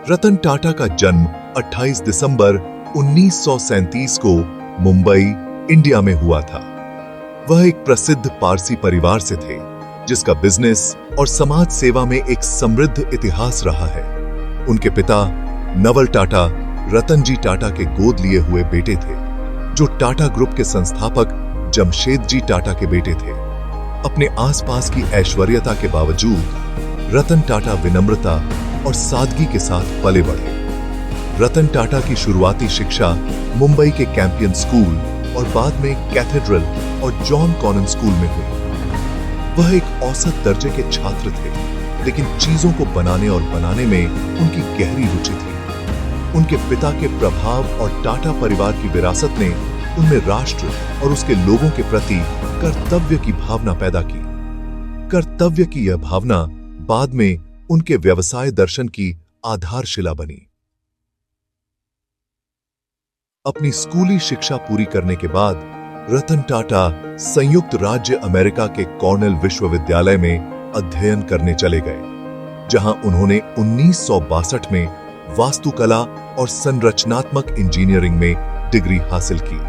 रतन टाटा का जन्म 28 दिसंबर 1937 को मुंबई, इंडिया में हुआ था। वह एक प्रसिद्ध पारसी परिवार से थे, जिसका बिजनेस और समाज सेवा में एक समृद्ध इतिहास रहा है। उनके पिता नवल टाटा रतन जी टाटा के गोद लिए हुए बेटे थे, जो टाटा ग्रुप के संस्थापक जमशेद जी टाटा के बेटे थे। अपने आसपास की ऐश्वर्यता के बावजूद रतन टाटा विनम्रता और सादगी के साथ पले बढ़े। रतन टाटा की शुरुआती शिक्षा मुंबई के कैंपियन स्कूल और बाद में कैथेड्रल और जॉन कॉनन स्कूल में हुई। वह एक औसत दर्जे के छात्र थे, लेकिन चीजों को बनाने और बनाने में उनकी गहरी रुचि थी। उनके पिता के प्रभाव और टाटा परिवार की विरासत ने उनमें राष्ट्र और उसके लोगों के प्रति कर्तव्य की भावना पैदा की। कर्तव्य की यह भावना बाद में उनके व्यवसाय दर्शन की आधारशिला बनी। अपनी स्कूली शिक्षा पूरी करने के बाद रतन टाटा संयुक्त राज्य अमेरिका के कॉर्नेल विश्वविद्यालय में अध्ययन करने चले गए, जहां उन्होंने 1962 में वास्तुकला और संरचनात्मक इंजीनियरिंग में डिग्री हासिल की।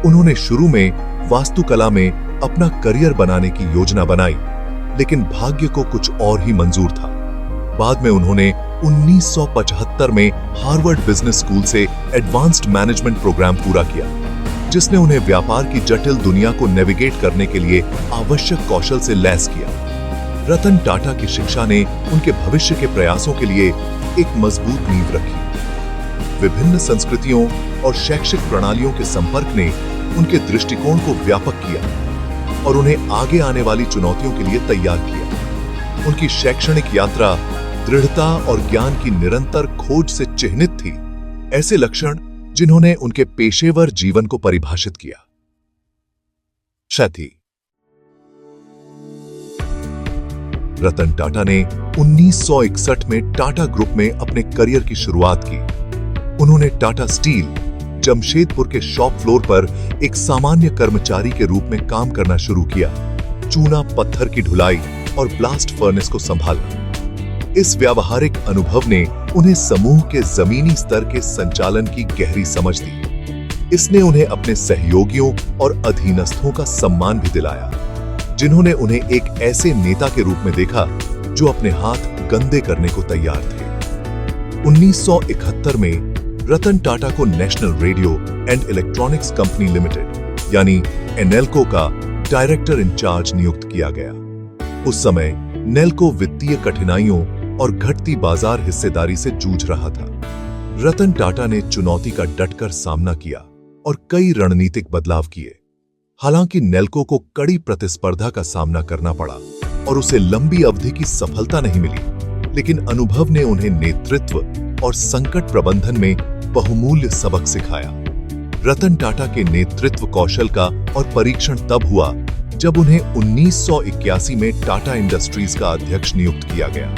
उन्होंने शुरू में वास्तुकला में अपना करियर बनाने की योजना बनाई, लेकिन भाग्य को कुछ और ही मंजूर था। बाद में उन्होंने 1975 में हार्वर्ड बिजनेस स्कूल से एडवांस्ड मैनेजमेंट प्रोग्राम पूरा किया, जिसने उन्हें व्यापार की जटिल दुनिया को नेविगेट करने के लिए आवश्यक कौशल से लैस किया। रतन टाटा की शिक्षा ने उनके भविष्य के प्रयासों के लिए एक मजबूत नींव रखी। विभिन्न संस्कृतियों और शैक्षिक प्रणालियों के संपर्क ने उनके दृष्टिकोण को व्यापक किया और उन्हें आगे आने वाली चुनौतियों के लिए तैयार किया। उनकी शैक्षणिक यात्रा दृढ़ता और ज्ञान की निरंतर खोज से चिह्नित थी, ऐसे लक्षण जिन्होंने उनके पेशेवर जीवन को परिभाषित किया। क्षति। रतन टाटा ने 1961 में टाटा ग्रुप में अपने करियर की शुरुआत की। उन्होंने टाटा स्टील, जमशेदपुर के शॉप फ्लोर पर एक सामान्य कर्मचारी के रूप में काम करना शुरू किया, चूना पत्थर की ढुलाई और ब्लास्ट फर्नेस को संभालना। इस व्यावहारिक अनुभव ने उन्हें समूह के जमीनी स्तर के संचालन की गहरी समझ दी। इसने उन्हें अपने सहयोगियों और अधीनस्थों का सम्मान भी दिलाया, जिन्होंने उन्हें एक ऐसे नेता के रूप में देखा जो अपने हाथ गंदे करने को तैयार थे। 1971 में रतन टाटा को national radio and electronics company limited यानी एनेल्को का डायरेक्टर इंचार्ज नियुक्त किया गया। उस समय नेल्को वित्तीय कठिनाइयों और घटती बाजार हिस्सेदारी से जूझ रहा था। रतन टाटा ने चुनौती का डटकर सामना किया और कई रणनीतिक बदलाव किए। हालांकि नेल्को को कड़ी प्रतिस्पर्धा का सामना करना पड़ा और उसे लंबी अवधि की सफलता नहीं मिली, लेकिन अनुभव ने उन्हें नेतृत्व और संकट प्रबंधन में बहुमूल्य सबक सिखाया। रतन टाटा के नेतृत्व कौशल का और परीक्षण तब हुआ जब उन्हें 1981 में टाटा इंडस्ट्रीज का अध्यक्ष नियुक्त किया गया।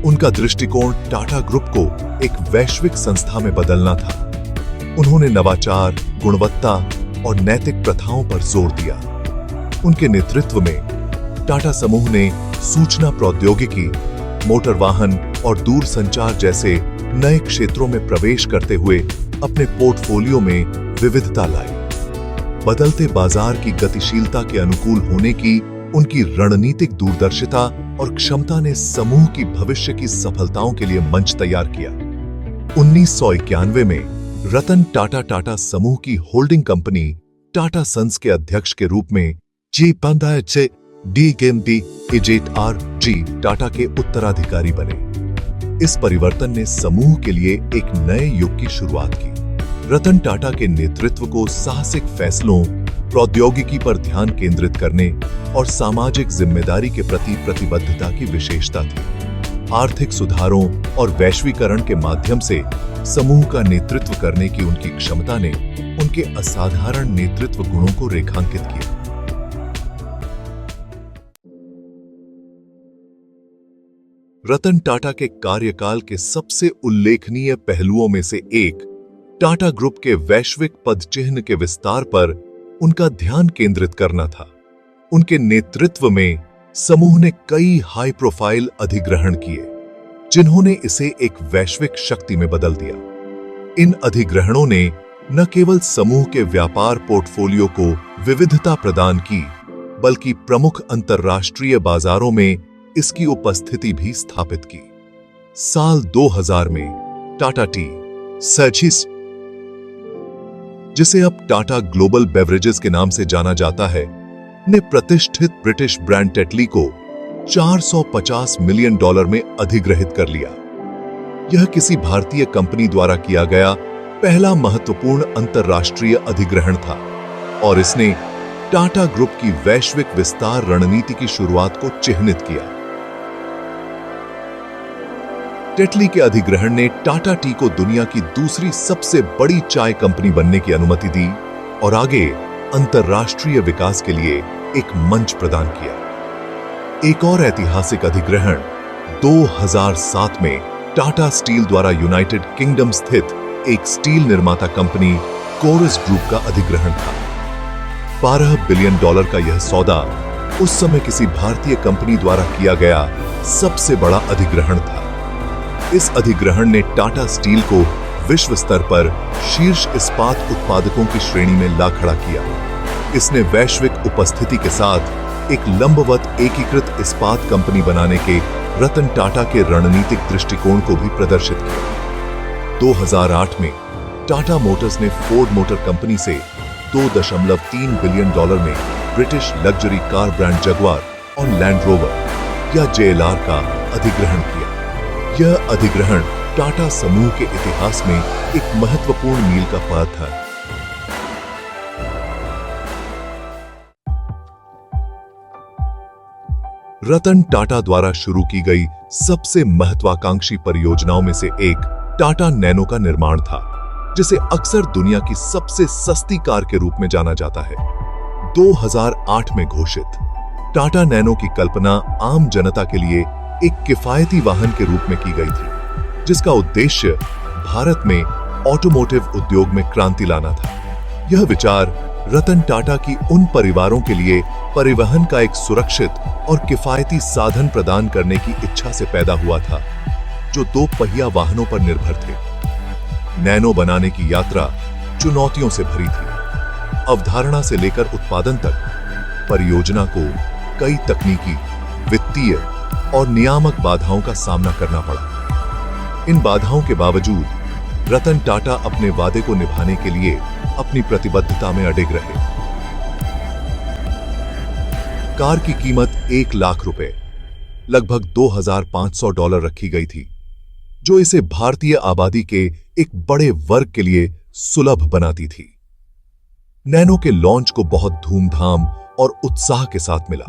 उनका दृष्टिकोण टाटा ग्रुप को एक वैश्विक संस्था में बदलना था। उन्होंने नवाचार, गुणवत्ता और नैतिक प्रथाओं पर जोर दिया। उनके नेतृत्व में टाटा समूह ने सूचना प्रौद्योगिकी, मोटर वाहन और दूरसंचार जैसे नए क्षेत्रों में प्रवेश करते हुए अपने पोर्टफोलियो में विविधता लाई। बदलते बाजार की गतिशीलता के अनुकूल होने की उनकी रणनीतिक दूरदर्शिता और क्षमता ने समूह की भविष्य की सफलताओं के लिए मंच तैयार किया। 1991 में रतन टाटा टाटा समूह की होल्डिंग कंपनी टाटा सन्स के अध्यक्ष के रूप में जी टाटा के उत्तराधिकारी बने। इस परिवर्तन ने समूह के लिए एक नए युग की शुरुआत की। रतन टाटा के नेतृत्व को साहसिक फैसलों, प्रौद्योगिकी पर ध्यान केंद्रित करने और सामाजिक जिम्मेदारी के प्रति प्रतिबद्धता की विशेषता थी। आर्थिक सुधारों और वैश्वीकरण के माध्यम से समूह का नेतृत्व करने की उनकी क्षमता ने उनके असाधारण नेतृत्व गुणों को रेखांकित किया। रतन टाटा के कार्यकाल के सबसे उल्लेखनीय पहलुओं में से एक टाटा ग्रुप के वैश्विक पदचिह्न के विस्तार पर उनका ध्यान केंद्रित करना था। उनके नेतृत्व में समूह ने कई हाई प्रोफाइल अधिग्रहण किए, जिन्होंने इसे एक वैश्विक शक्ति में बदल दिया। इन अधिग्रहणों ने न केवल समूह के व्यापार पोर्टफोलियो को विविधता प्रदान की, बल्कि प्रमुख अंतर्राष्ट्रीय बाजारों में इसकी उपस्थिति भी स्थापित की। साल 2000 में टाटा टी सर्चिस, जिसे अब टाटा ग्लोबल बेवरेजेस के नाम से जाना जाता है, ने प्रतिष्ठित ब्रिटिश ब्रांड टेटली को $450 मिलियन में अधिग्रहित कर लिया। यह किसी भारतीय कंपनी द्वारा किया गया पहला महत्वपूर्ण अंतर्राष्ट्रीय अधिग्रहण था और इसने टाटा ग्रुप की वैश्विक विस्तार रणनीति की शुरुआत को चिह्नित किया। टेटली के अधिग्रहण ने टाटा टी को दुनिया की दूसरी सबसे बड़ी चाय कंपनी बनने की अनुमति दी और आगे अंतर्राष्ट्रीय विकास के लिए एक मंच प्रदान किया। एक और ऐतिहासिक अधिग्रहण 2007 में टाटा स्टील द्वारा यूनाइटेड किंगडम स्थित एक स्टील निर्माता कंपनी कोरस ग्रुप का अधिग्रहण था। $12 बिलियन का यह सौदा उस समय किसी भारतीय कंपनी द्वारा किया गया सबसे बड़ा अधिग्रहण था। इस अधिग्रहण ने टाटा स्टील को विश्व स्तर पर शीर्ष इस्पात उत्पादकों की श्रेणी में ला खड़ा किया। इसने वैश्विक उपस्थिति के साथ एक लंबवत एकीकृत इस्पात कंपनी बनाने के रतन टाटा के रणनीतिक दृष्टिकोण को भी प्रदर्शित किया। 2008 में टाटा मोटर्स ने फोर्ड मोटर कंपनी से $2.3 बिलियन में British luxury car brand Jaguar और लैंड रोवर या JLR का अधिग्रहण किया। यह अधिग्रहण टाटा समूह के इतिहास में एक महत्वपूर्ण मील का पत्थर है। रतन टाटा द्वारा शुरू की गई सबसे महत्वाकांक्षी परियोजनाओं में से एक टाटा नैनो का निर्माण था, जिसे अक्सर दुनिया की सबसे सस्ती कार के रूप में जाना जाता है। 2008 में घोषित टाटा नैनो की कल्पना आम जनता के लिए एक किफायती वाहन के रूप में की गई थी, जिसका उद्देश्य भारत में ऑटोमोटिव उद्योग में क्रांति लाना था। यह विचार रतन टाटा की उन परिवारों के लिए परिवहन का एक सुरक्षित और किफायती साधन प्रदान करने की इच्छा से पैदा हुआ था, जो 2 पहिया वाहनों पर निर्भर थे। नैनो बनाने की यात्रा चुनौतियों से भरी थी। अवधारणा से लेकर उत्पादन तक परियोजना को कई तकनीकी, वित्तीय और नियामक बाधाओं का सामना करना पड़ा। इन बाधाओं के बावजूद रतन टाटा अपने वादे को निभाने के लिए अपनी प्रतिबद्धता में अडिग रहे। कार की कीमत $1 लाख, लगभग $2,500 रखी गई थी, जो इसे भारतीय आबादी के एक बड़े वर्ग के लिए सुलभ बनाती थी। नैनो के लॉन्च को बहुत धूमधाम और उत्साह के साथ मिला।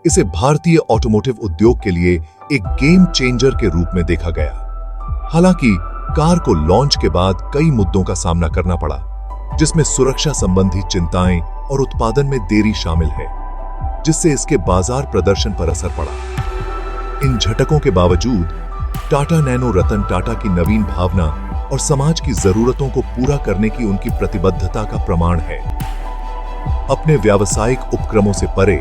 इसे भारतीय ऑटोमोटिव उद्योग के लिए एक गेम चेंजर के रूप में देखा गया। हालांकि कार को लॉन्च के बाद कई मुद्दों का सामना करना पड़ा, जिसमें सुरक्षा संबंधी चिंताएं और उत्पादन में देरी शामिल है, जिससे इसके बाजार प्रदर्शन पर असर पड़ा। इन झटकों के बावजूद टाटा नैनो रतन टाटा की नवीन भावना और समाज की जरूरतों को पूरा करने की उनकी प्रतिबद्धता का प्रमाण है। अपने व्यावसायिक उपक्रमों से परे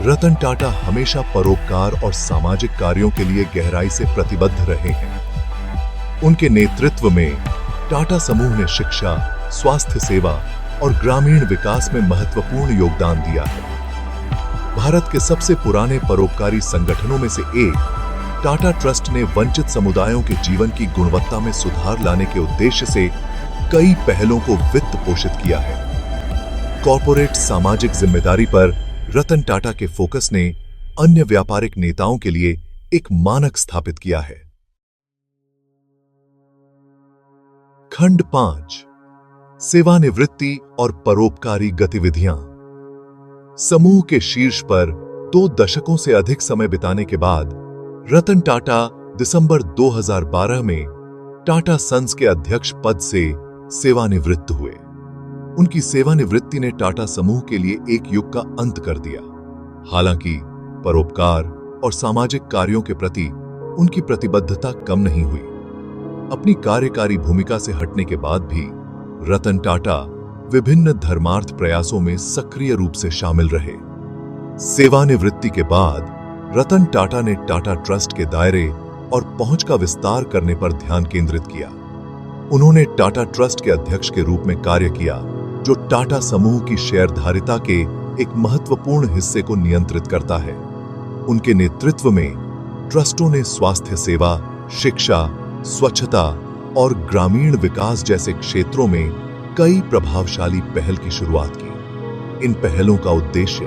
रतन टाटा हमेशा परोपकार और सामाजिक कार्यों के लिए गहराई से प्रतिबद्ध रहे हैं। उनके नेतृत्व में टाटा समूह ने शिक्षा, स्वास्थ्य सेवा और ग्रामीण विकास में महत्वपूर्ण योगदान दिया है। भारत के सबसे पुराने परोपकारी संगठनों में से एक टाटा ट्रस्ट ने वंचित समुदायों के जीवन की गुणवत्ता में सुधार लाने के उद्देश्य से कई पहलों को वित्त पोषित किया है। कॉर्पोरेट सामाजिक जिम्मेदारी पर रतन टाटा के फोकस ने अन्य व्यापारिक नेताओं के लिए एक मानक स्थापित किया है। खंड 5, सेवानिवृत्ति और परोपकारी गतिविधियां। समूह के शीर्ष पर 2 दशकों से अधिक समय बिताने के बाद रतन टाटा दिसंबर 2012 में टाटा सन्स के अध्यक्ष पद से सेवानिवृत्त हुए। उनकी सेवानिवृत्ति ने टाटा समूह के लिए एक युग का अंत कर दिया। हालांकि परोपकार और सामाजिक कार्यों के प्रति उनकी प्रतिबद्धता कम नहीं हुई। अपनी कार्यकारी भूमिका से हटने के बाद भी रतन टाटा विभिन्न धर्मार्थ प्रयासों में सक्रिय रूप से शामिल रहे। सेवानिवृत्ति के बाद रतन टाटा ने टाटा ट्रस्ट के दायरे और पहुंच का विस्तार करने पर ध्यान केंद्रित किया। उन्होंने टाटा ट्रस्ट के अध्यक्ष के रूप में कार्य किया, जो टाटा समूह की शेयरधारिता के एक महत्वपूर्ण हिस्से को नियंत्रित करता है। उनके नेतृत्व में ट्रस्टों ने स्वास्थ्य सेवा, शिक्षा, स्वच्छता और ग्रामीण विकास जैसे क्षेत्रों में कई प्रभावशाली पहल की शुरुआत की। इन पहलों का उद्देश्य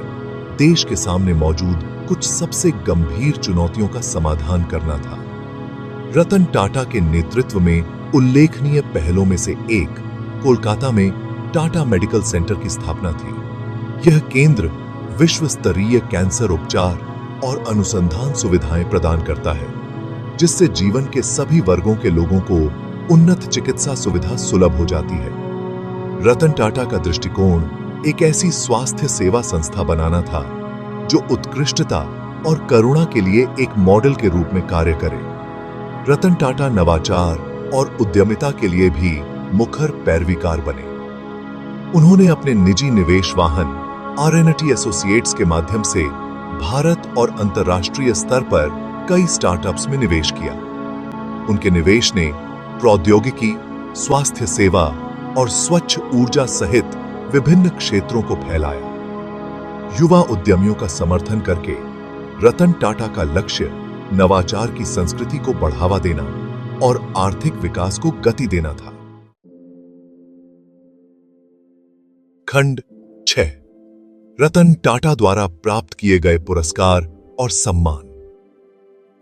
देश के सामने मौजूद कुछ सबसे गंभीर चुनौतियों का समाधान करना था। रतन टाटा के नेतृत्व में उल्लेखनीय पहलों में से एक कोलकाता में टाटा मेडिकल सेंटर की स्थापना थी। यह केंद्र विश्व स्तरीय कैंसर उपचार और अनुसंधान सुविधाएं प्रदान करता है, जिससे जीवन के सभी वर्गों के लोगों को उन्नत चिकित्सा सुविधा सुलभ हो जाती है। रतन टाटा का दृष्टिकोण एक ऐसी स्वास्थ्य सेवा संस्था बनाना था जो उत्कृष्टता और करुणा के लिए एक मॉडल के रूप में कार्य करे। रतन टाटा नवाचार और उद्यमिता के लिए भी मुखर पैरवीकार बने। उन्होंने अपने निजी निवेश वाहन आर&टी एसोसिएट्स के माध्यम से भारत और अंतर्राष्ट्रीय स्तर पर कई स्टार्टअप्स में निवेश किया। उनके निवेश ने प्रौद्योगिकी, स्वास्थ्य सेवा और स्वच्छ ऊर्जा सहित विभिन्न क्षेत्रों को फैलाया। युवा उद्यमियों का समर्थन करके रतन टाटा का लक्ष्य नवाचार की संस्कृति को बढ़ावा देना और आर्थिक विकास को गति देना था। खंड 6, रतन टाटा द्वारा प्राप्त किए गए पुरस्कार और सम्मान।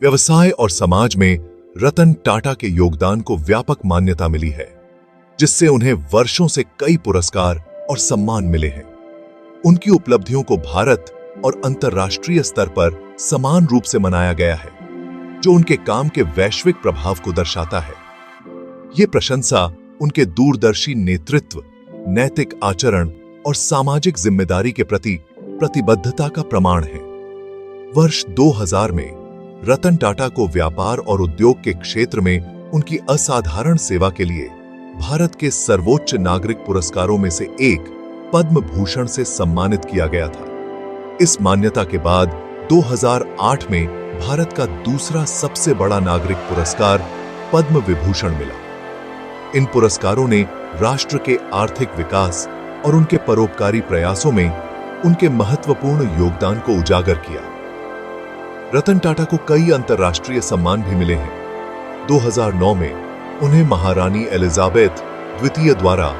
व्यवसाय और समाज में रतन टाटा के योगदान को व्यापक मान्यता मिली है, जिससे उन्हें वर्षों से कई पुरस्कार और सम्मान मिले हैं। उनकी उपलब्धियों को भारत और अंतर्राष्ट्रीय स्तर पर समान रूप से मनाया गया है, जो उनके काम के वैश्विक प्रभाव को दर्शाता है। ये प्रशंसा उनके दूरदर्शी नेतृत्व, नैतिक आचरण और सामाजिक जिम्मेदारी के प्रति प्रतिबद्धता का प्रमाण है। वर्ष 2000 में रतन टाटा को व्यापार और उद्योग के क्षेत्र में उनकी असाधारण सेवा के लिए भारत के सर्वोच्च नागरिक पुरस्कारों में से एक पद्म भूषण से सम्मानित किया गया था। इस मान्यता के बाद 2008 में भारत का दूसरा सबसे बड़ा नागरिक पुरस्कार पद्म विभूषण मिला। इन पुरस्कारों ने राष्ट्र के आर्थिक विकास और उनके परोपकारी प्रयासों में उनके महत्वपूर्ण योगदान को उजागर किया। रतन टाटा को कई अंतर्राष्ट्रीय सम्मान भी मिले हैं। 2009 में उन्हें महारानी एलिजाबेथ द्वितीय द्वारा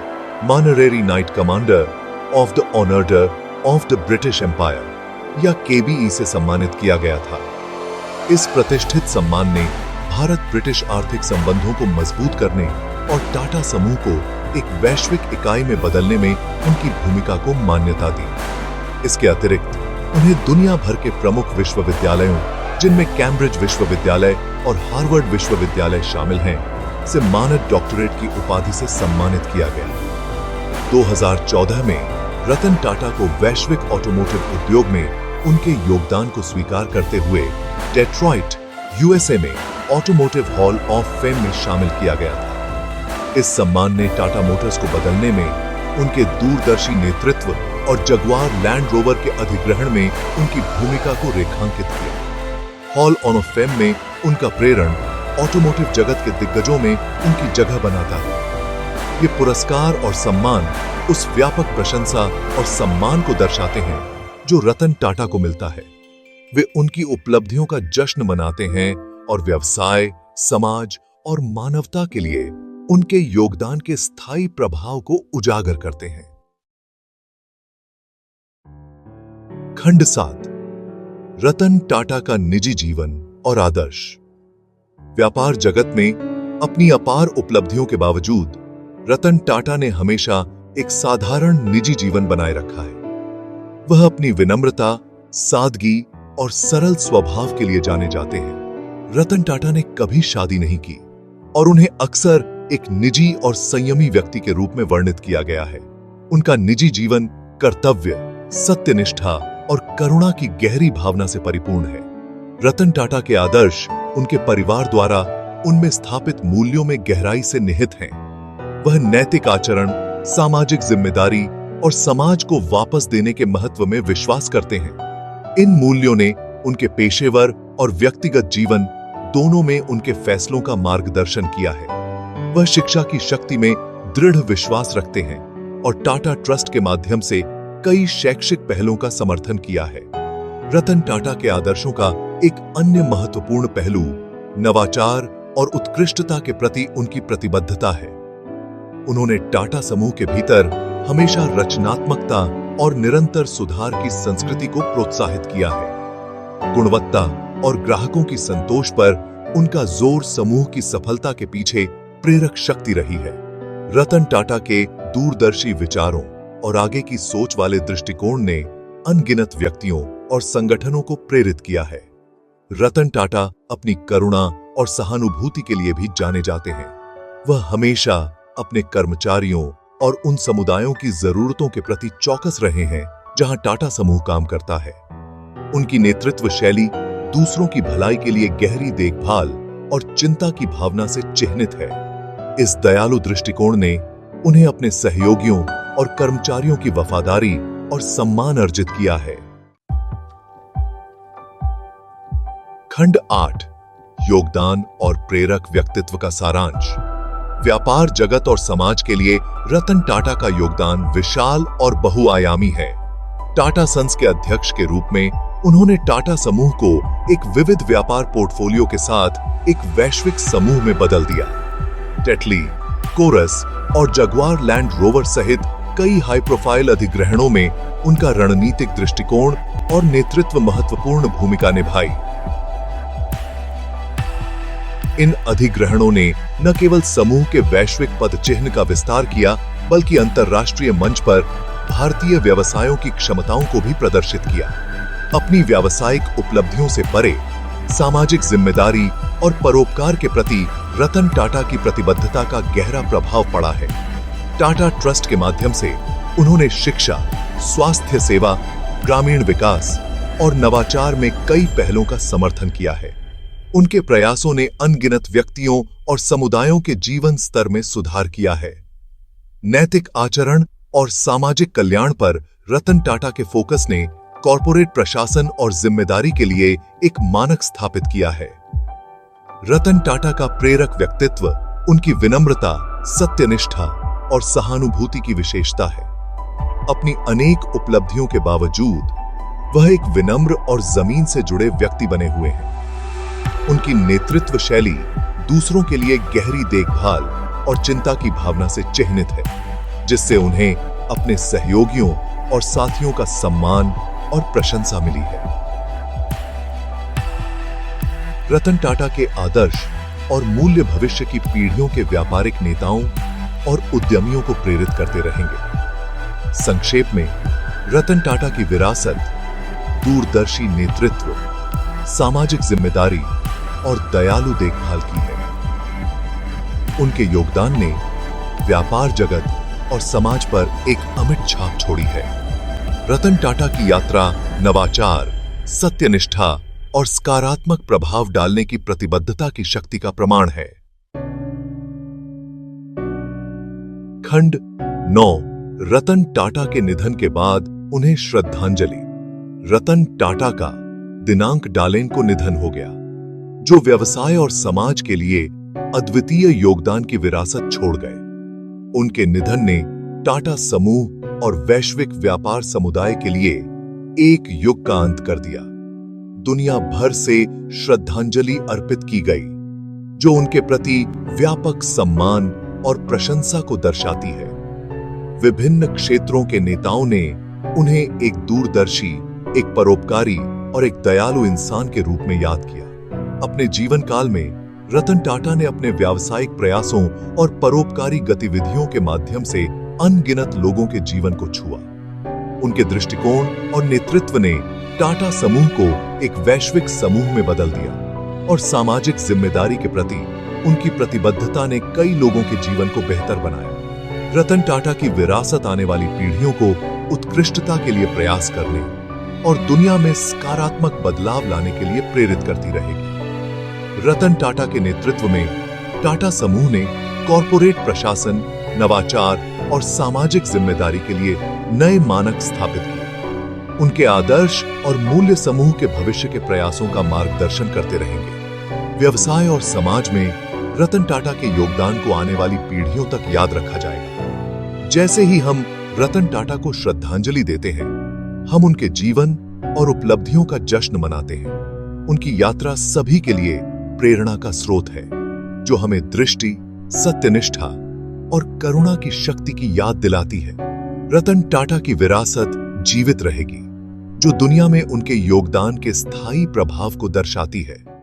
honorary knight commander of the order of the British empire या KBE से सम्मानित किया गया था। इस प्रतिष्ठित सम्मान ने भारत ब्रिटिश आर्थिक संबंधों को मजबूत करने और टाटा समूह को एक वैश्विक इकाई में बदलने में उनकी भूमिका को मान्यता दी। इसके अतिरिक्त उन्हें दुनिया भर के प्रमुख विश्वविद्यालयों, जिनमें कैम्ब्रिज विश्वविद्यालय और हार्वर्ड विश्वविद्यालय शामिल हैं, से मानद डॉक्टरेट की उपाधि से सम्मानित किया गया। 2014 में रतन टाटा को वैश्विक ऑटोमोटिव उद्योग में उनके योगदान को स्वीकार करते हुए डेट्रॉइट, USA में ऑटोमोटिव हॉल ऑफ फेम में शामिल किया गया था। इस सम्मान ने टाटा मोटर्स को बदलने में उनके दूरदर्शी नेतृत्व और जगुआर लैंड रोवर के अधिग्रहण में उनकी भूमिका को रेखांकित किया। हॉल ऑफ फेम में उनका प्रेरण ऑटोमोटिव जगत के दिग्गजों में उनकी जगह बनाता है। ये पुरस्कार और सम्मान उस व्यापक प्रशंसा और सम्मान को दर्शाते हैं जो रतन टाटा को मिलता है। वे उनकी उपलब्धियों का जश्न मनाते हैं और व्यवसाय, समाज और मानवता के लिए उनके योगदान के स्थायी प्रभाव को उजागर करते हैं। खंड 7, रतन टाटा का निजी जीवन और आदर्श। व्यापार जगत में अपनी अपार उपलब्धियों के बावजूद रतन टाटा ने हमेशा एक साधारण निजी जीवन बनाए रखा है। वह अपनी विनम्रता, सादगी और सरल स्वभाव के लिए जाने जाते हैं। रतन टाटा ने कभी शादी नहीं की और उन्हें अक्सर एक निजी और संयमी व्यक्ति के रूप में वर्णित किया गया है। उनका निजी जीवन कर्तव्य, सत्यनिष्ठा और करुणा की गहरी भावना से परिपूर्ण है। रतन टाटा के आदर्श उनके परिवार द्वारा उनमें स्थापित मूल्यों में गहराई से निहित हैं। वह नैतिक आचरण, सामाजिक जिम्मेदारी और समाज को वापस देने के महत्व में विश्वास करते हैं। इन मूल्यों ने उनके पेशेवर और व्यक्तिगत जीवन दोनों में उनके फैसलों का मार्गदर्शन किया है। वह शिक्षा की शक्ति में दृढ़ विश्वास रखते हैं और टाटा ट्रस्ट के माध्यम से कई शैक्षिक पहलों का समर्थन किया है। रतन टाटा के आदर्शों का एक अन्य महत्वपूर्ण पहलू नवाचार और उत्कृष्टता के प्रति उनकी प्रतिबद्धता है। उन्होंने टाटा समूह के भीतर हमेशा रचनात्मकता और निरंतर सुधार की संस्कृति को प्रोत्साहित किया है। गुणवत्ता और ग्राहकों की संतोष पर उनका जोर समूह की सफलता के पीछे प्रेरक शक्ति रही है। रतन टाटा के दूरदर्शी विचारों और आगे की सोच वाले दृष्टिकोण ने अनगिनत व्यक्तियों और संगठनों को प्रेरित किया है। रतन टाटा अपनी करुणा और सहानुभूति के लिए भी जाने जाते हैं। वह हमेशा अपने कर्मचारियों और उन समुदायों की जरूरतों के प्रति चौकस रहे हैं जहां टाटा समूह काम करता है। उनकी नेतृत्व शैली दूसरों की भलाई के लिए गहरी देखभाल और चिंता की भावना से चिह्नित है। इस दयालु दृष्टिकोण ने उन्हें अपने सहयोगियों और कर्मचारियों की वफादारी और सम्मान अर्जित किया है। खंड 8 योगदान और प्रेरक व्यक्तित्व का सारांश। व्यापार जगत और समाज के लिए रतन टाटा का योगदान विशाल और बहुआयामी है। टाटा सन्स के अध्यक्ष के रूप में उन्होंने टाटा समूह को एक विविध व्यापार पोर्टफोलियो के साथ एक वैश्विक समूह में बदल दिया। टेटली, कोरस और जगुआर लैंड रोवर सहित कई हाई प्रोफाइल अधिग्रहणों में उनका रणनीतिक दृष्टिकोण और नेतृत्व महत्वपूर्ण भूमिका निभाई। इन अधिग्रहणों ने न केवल समूह के वैश्विक पद चिह्न का विस्तार किया, बल्कि अंतर्राष्ट्रीय मंच पर भारतीय व्यवसायों की क्षमताओं को भी प्रदर्शित किया। अपनी व्यावसायिक उपलब्धियों से परे सामाजिक जिम्मेदारी और परोपकार के प्रति रतन टाटा की प्रतिबद्धता का गहरा प्रभाव पड़ा है। टाटा ट्रस्ट के माध्यम से उन्होंने शिक्षा, स्वास्थ्य सेवा, ग्रामीण विकास और नवाचार में कई पहलों का समर्थन किया है। उनके प्रयासों ने अनगिनत व्यक्तियों और समुदायों के जीवन स्तर में सुधार किया है। नैतिक आचरण और सामाजिक कल्याण पर रतन टाटा के फोकस ने कॉरपोरेट प्रशासन और जिम्मेदारी के लिए एक मानक स्थापित किया है। रतन टाटा का प्रेरक व्यक्तित्व उनकी विनम्रता, सत्यनिष्ठा और सहानुभूति की विशेषता है। अपनी अनेक उपलब्धियों के बावजूद वह एक विनम्र और जमीन से जुड़े व्यक्ति बने हुए हैं। उनकी नेतृत्व शैली दूसरों के लिए गहरी देखभाल और चिंता की भावना से चिह्नित है, जिससे उन्हें अपने सहयोगियों और साथियों का सम्मान और प्रशंसा मिली है। रतन टाटा के आदर्श और मूल्य भविष्य की पीढ़ियों के व्यापारिक नेताओं और उद्यमियों को प्रेरित करते रहेंगे। संक्षेप में, रतन टाटा की विरासत दूरदर्शी नेतृत्व, सामाजिक जिम्मेदारी और दयालु देखभाल की है। उनके योगदान ने व्यापार जगत और समाज पर एक अमिट छाप छोड़ी है। रतन टाटा की यात्रा नवाचार, सत्यनिष्ठा और सकारात्मक प्रभाव डालने की प्रतिबद्धता की शक्ति का प्रमाण है। खंड 9 रतन टाटा के निधन के बाद उन्हें श्रद्धांजलि। रतन टाटा का दिनांक डालेन को निधन हो गया, जो व्यवसाय और समाज के लिए अद्वितीय योगदान की विरासत छोड़ गए। उनके निधन ने टाटा समूह और वैश्विक व्यापार समुदाय के लिए एक युग का अंत कर दिया। दुनिया भर से श्रद्धांजलि अर्पित की गई, जो उनके प्रति व्यापक सम्मान और प्रशंसा को दर्शाती है। विभिन्न क्षेत्रों के नेताओं ने उन्हें एक दूरदर्शी, एक परोपकारी और एक दयालु इंसान के रूप में याद किया। अपने जीवन काल में रतन टाटा ने अपने व्यावसायिक प्रयासों और परोपकारी गतिविधियों के माध्यम से अनगिनत लोगों के जीवन को छुआ। उनके दृष्टिकोण और नेतृत्व ने टाटा समूह को एक वैश्विक समूह में बदल दिया और सामाजिक जिम्मेदारी के प्रति उनकी प्रतिबद्धता ने कई लोगों के जीवन को बेहतर बनाया। रतन टाटा की विरासत आने वाली पीढ़ियों को उत्कृष्टता के लिए प्रयास करने और दुनिया में सकारात्मक बदलाव लाने के लिए प्रेरित करती रहेगी। रतन टाटा के नेतृत्व में टाटा समूह ने कॉरपोरेट प्रशासन, नवाचार और सामाजिक जिम्मेदारी के लिए नए मानक स्थापित किए। उनके आदर्श और मूल्य समूह के भविष्य के प्रयासों का मार्गदर्शन करते रहेंगे। व्यवसाय और समाज में रतन टाटा के योगदान को आने वाली पीढ़ियों तक याद रखा जाएगा। जैसे ही हम रतन टाटा को श्रद्धांजलि देते हैं, हम उनके जीवन और उपलब्धियों का जश्न मनाते हैं। उनकी यात्रा सभी के लिए प्रेरणा का स्रोत है, जो हमें दृष्टि, सत्यनिष्ठा और करुणा की शक्ति की याद दिलाती है। रतन टाटा की विरासत जीवित रहेगी, जो दुनिया में उनके योगदान के स्थायी प्रभाव को दर्शाती है।